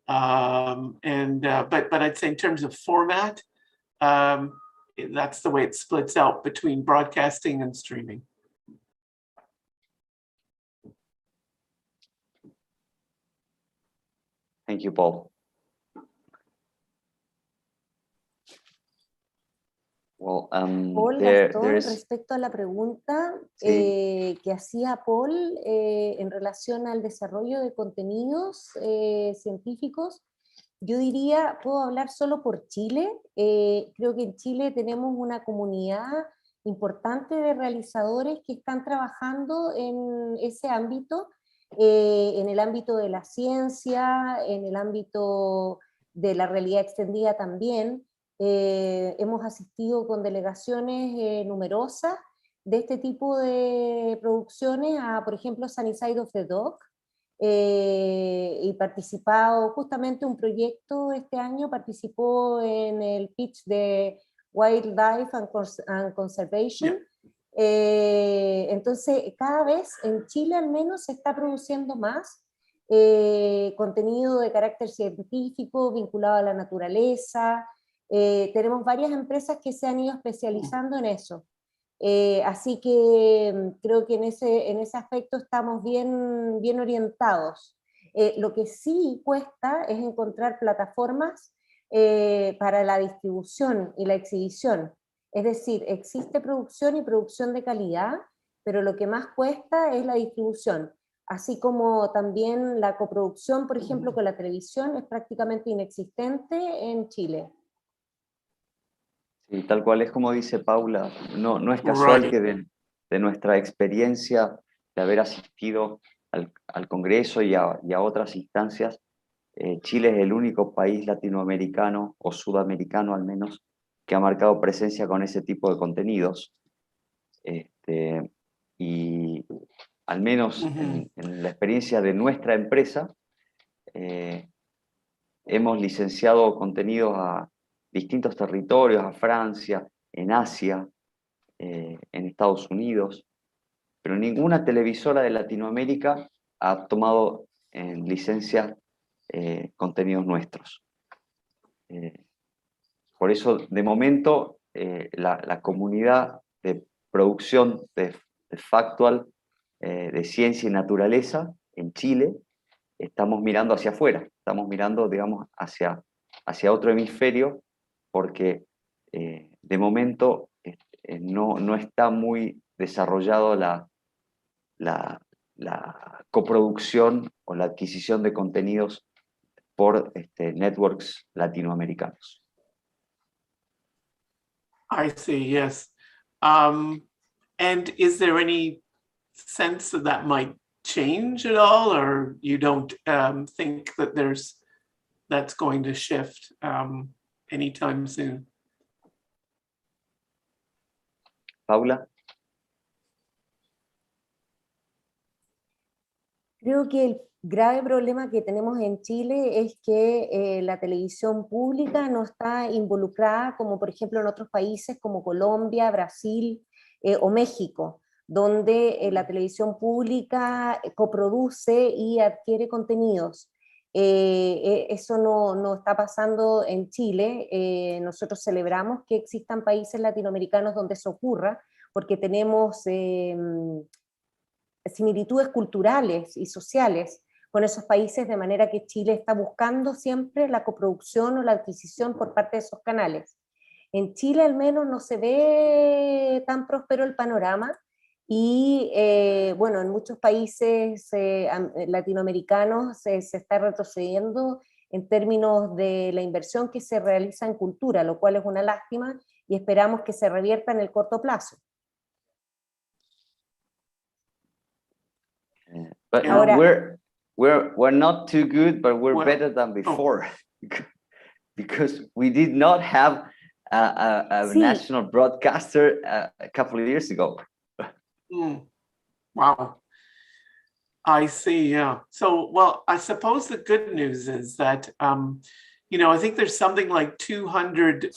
But I'd say in terms of format, that's the way it splits out between broadcasting and streaming. Thank you, Paul. Well, Paul, Gastón, respecto a la pregunta que hacía Paul en relación al desarrollo de contenidos científicos, yo diría, puedo hablar solo por Chile. Creo que en Chile tenemos una comunidad importante de realizadores que están trabajando en ese ámbito, en el ámbito de la ciencia, en el ámbito de la realidad extendida también. Hemos asistido con delegaciones numerosas de este tipo de producciones a, por ejemplo, Sunny Side of the Dog, y participado justamente un proyecto este año, participó en el pitch de Wildlife and Conservation. Entonces, cada vez en Chile al menos se está produciendo más contenido de carácter científico vinculado a la naturaleza. Tenemos varias empresas que se han ido especializando en eso. Así que creo que en ese aspecto estamos bien orientados. Lo que sí cuesta es encontrar plataformas para la distribución y la exhibición. Es decir, existe producción y producción de calidad, pero lo que más cuesta es la distribución. Así como también la coproducción, por ejemplo, con la televisión, es prácticamente inexistente en Chile. Sí, tal cual es como dice Paula, no es casual que de nuestra experiencia de haber asistido al Congreso y a otras instancias, Chile es el único país latinoamericano, o sudamericano al menos, que ha marcado presencia con ese tipo de contenidos. Y al menos en la experiencia de nuestra empresa, hemos licenciado contenidos a distintos territorios, a Francia, en Asia, en Estados Unidos. pero ninguna televisora de Latinoamérica ha tomado en licencia contenidos nuestros. Por eso, de momento, la comunidad de producción de Factual, de ciencia y naturaleza en Chile, estamos mirando hacia afuera, estamos mirando, digamos, hacia otro hemisferio, porque de momento no está muy desarrollado la coproducción o la adquisición de contenidos por networks latinoamericanos. I see, yes. And is there any sense that might change at all, or you don't think that that's going to shift anytime soon? Paula. Creo que el grave problema que tenemos en Chile es que la televisión pública no está involucrada, como por ejemplo en otros países como Colombia, Brasil o México, donde la televisión pública coproduce y adquiere contenidos. Eso no está pasando en Chile. Nosotros celebramos que existan países latinoamericanos donde eso ocurra, porque tenemos similitudes culturales y sociales con esos países, de manera que Chile está buscando siempre la coproducción o la adquisición por parte de esos canales. En Chile al menos no se ve tan próspero el panorama, y bueno, en muchos países latinoamericanos se está retrocediendo en términos de la inversión que se realiza en cultura, lo cual es una lástima, y esperamos que se revierta en el corto plazo. But Ahora, we're not too good, but we're Well, better than before, because we did not have a sí, national broadcaster a couple of years ago. Wow. I see, yeah. So, well, I suppose the good news is that, I think there's something like 200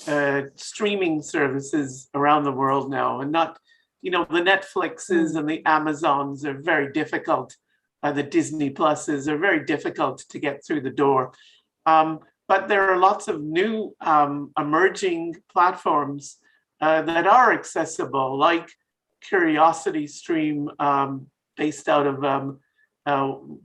streaming services around the world now, and not, the Netflixes and the Amazons are very difficult. The Disney Pluses are very difficult to get through the door. But there are lots of new emerging platforms that are accessible, like Curiosity Stream, based out of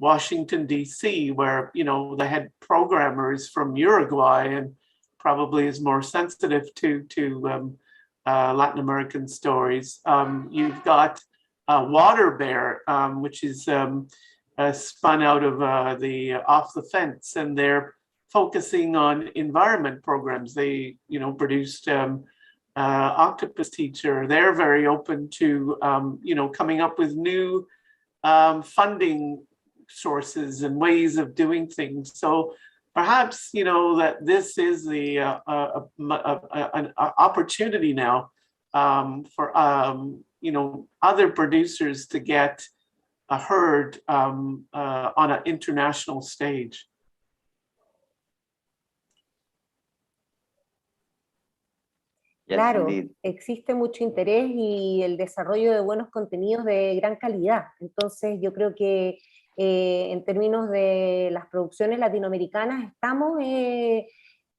Washington, D.C., where, they had programmers from Uruguay and probably is more sensitive to Latin American stories. You've got Water Bear, which is spun out of the Off the Fence, and they're focusing on environment programs. They, produced Octopus Teacher. They're very open to, coming up with new funding sources and ways of doing things. So perhaps, that this is the an opportunity now for, other producers to get heard on an international stage. Yes, claro, indeed. existe mucho interés y el desarrollo de buenos contenidos de gran calidad. Entonces yo creo que en términos de las producciones latinoamericanas estamos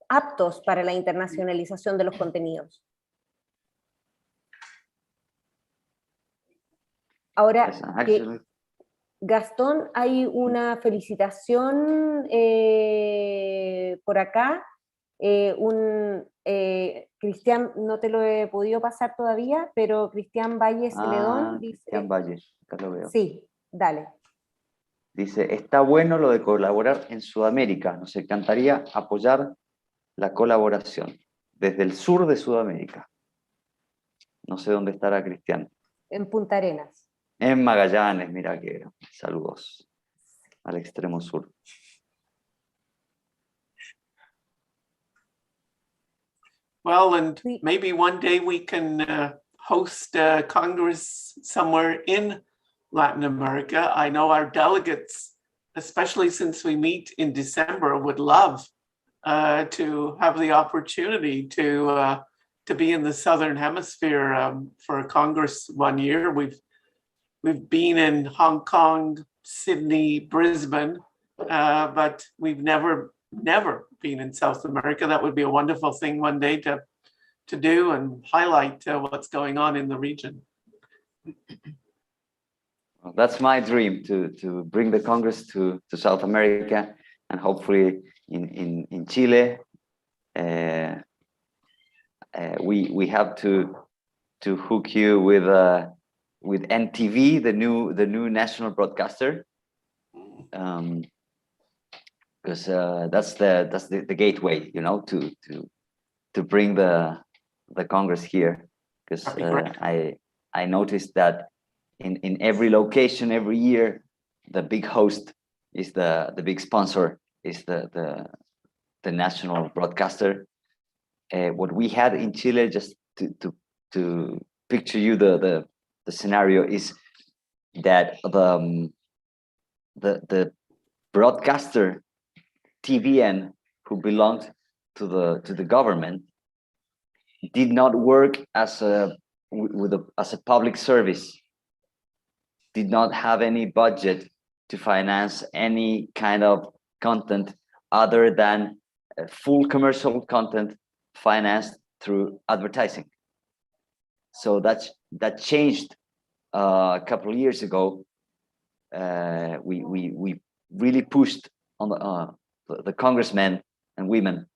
aptos para la internacionalización de los contenidos. Ahora, Yes, actually, Gastón, hay una felicitación por acá. Cristian, no te lo he podido pasar todavía, pero Cristian Valle Celedón dice... Cristian Valle, acá lo veo. Sí, dale. Dice, está bueno lo de colaborar en Sudamérica. Nos encantaría apoyar la colaboración desde el sur de Sudamérica. No sé dónde estará Cristian. En Punta Arenas. En Magallanes, mira que saludos al extremo sur. Well, and maybe one day we can host a Congress somewhere in Latin America. I know our delegates, especially since we meet in December, would love to have the opportunity to be in the Southern Hemisphere for a Congress one year. We've we've been in Hong Kong, Sydney, Brisbane, but we've never been in South America. That would be a wonderful thing one day to do and highlight what's going on in the region. Well, that's my dream, to bring the Congress to South America, and hopefully in Chile. We have to hook you with NTV, the new national broadcaster, because that's the gateway, you know, to bring the Congress here. Because I noticed that in every location every year, the big host is the big sponsor is the national broadcaster. What we had in Chile, just to picture you the scenario, is that the broadcaster TVN, who belonged to the government, did not work as a public service, did not have any budget to finance any kind of content other than full commercial content financed through advertising. So that changed a couple of years ago. We really pushed on the congressmen and women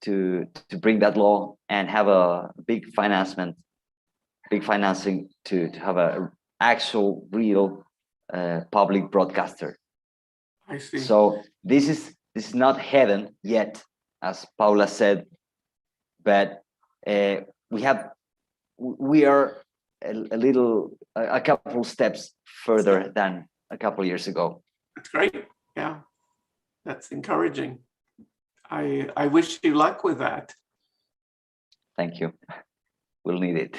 to bring that law and have a big financing to have a actual real public broadcaster. I see. So this is not heaven yet, as Paula said, but we are a couple steps further than a couple of years ago. That's great. Yeah, that's encouraging. I wish you luck with that. Thank you. We'll need it.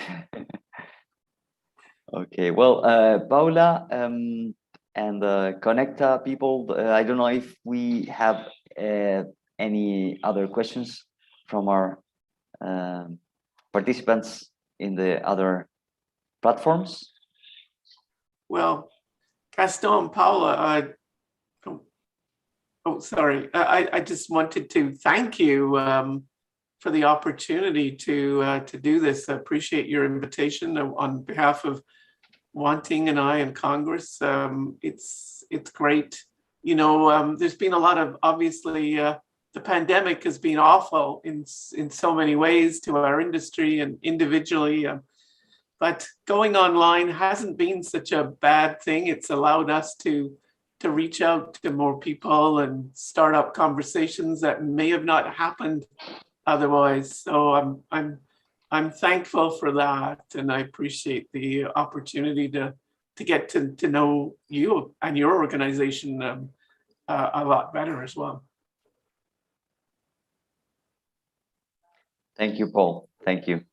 Okay, well, Paula and Connecta people, I don't know if we have any other questions from our participants in the other platforms. Well, Gaston and Paula, sorry. I just wanted to thank you for the opportunity to do this. I appreciate your invitation on behalf of Wanting and I and Congress. It's great. You know, there's been a lot of, obviously, the pandemic has been awful in so many ways to our industry and individually. But going online hasn't been such a bad thing. It's allowed us to reach out to more people and start up conversations that may have not happened otherwise. So I'm thankful for that, and I appreciate the opportunity to get to know you and your organization a lot better as well. Thank you, Paul. Thank you.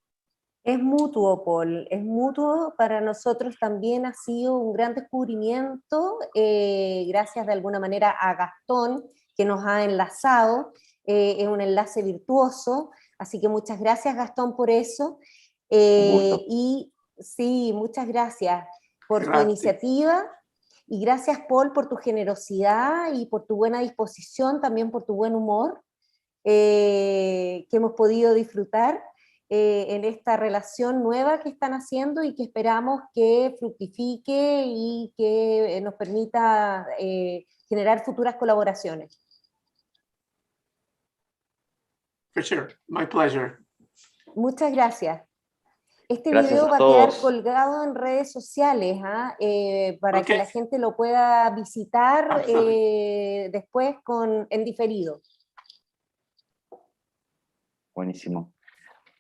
Es mutuo, Paul, es mutuo. Para nosotros también ha sido un gran descubrimiento, gracias de alguna manera a Gastón, que nos ha enlazado. Es un enlace virtuoso, así que muchas gracias, Gastón, por eso. Y sí, muchas gracias por tu iniciativa, y gracias, Paul, por tu generosidad y por tu buena disposición, también por tu buen humor, que hemos podido disfrutar en esta relación nueva que están haciendo y que esperamos que fructifique y que nos permita generar futuras colaboraciones. For sure, my pleasure. Muchas gracias. Este Gracias video a va a quedar todos. colgado en redes sociales, para que la gente lo pueda visitar después en diferido. Buenísimo.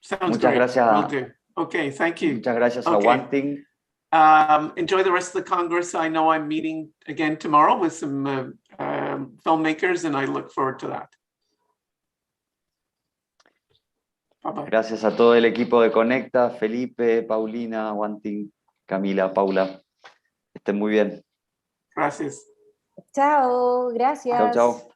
Sounds Muchas great. gracias. Will do. Okay, thank you. Muchas gracias a Okay. Wanting. Enjoy the rest of the Congress. I know I'm meeting again tomorrow with some filmmakers, and I look forward to that. Bye-bye. Gracias a todo el equipo de Conecta, Felipe, Paulina, Wanting, Camila, Paula. Estén muy bien. Gracias. Chao, gracias. Chao, chao.